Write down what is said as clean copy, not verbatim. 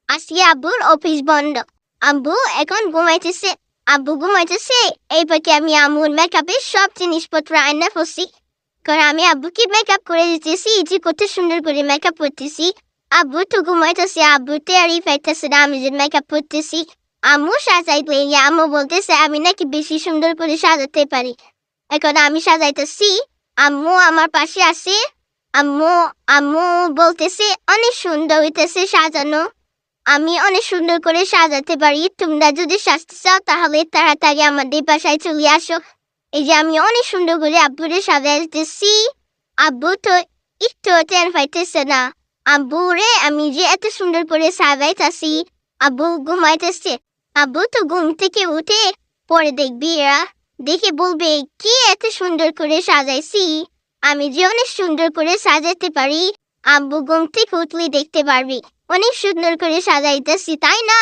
আজকে আব্বুর অফিস বন্ধ। আব্বু এখন ঘুমাইতেছে। আব্বু ঘুমাইতেছে এইপাকে আমি আম্মুর মেকআপের সব জিনিসপত্র আয়না ফেলছি। কারণ আমি আব্বুকে মেকআপ করে দিতেছি, যে কত সুন্দর করে মেকআপ করতেছি। আব্বু তো ঘুমাইতেছে, আব্বু টেরই পাইতেছে না আমি যে মেকআপ করতেছি। আম্মু সাজাইতে গিয়ে আম্মু বলতেছে আমি নাকি বেশি সুন্দর করে সাজাতে পারি। এখন আমি সাজাইতেছি, আম্মু আমার পাশে আছে। আম্মু আম্মু বলতেছে অনেক সুন্দর হইতেছে সাজানো, আমি অনেক সুন্দর করে সাজাতে পারি। তোমরা যদি সাজতে চাও তাহলে তাড়াতাড়ি আমাদের বাসায় চলে আসো। এই যে আমি অনেক সুন্দর করে আব্বুরে সাজাইতেছি। আব্বু তো একটু টের পাইতেছে না। আব্বুরে আমি যে এত সুন্দর করে সাজাইতেছি, আব্বু ঘুমাইতেছে। আব্বু তো ঘুম থেকে উঠে পরে দেখবি এরা দেখে বলবে কি এত সুন্দর করে সাজাইছি, আমি যে অনেক সুন্দর করে সাজাতে পারি। আব্বু ঘুম থেকে উঠলে দেখতে পারবি অনেক সুন্দর করে সাজাইতেছি, তাই না?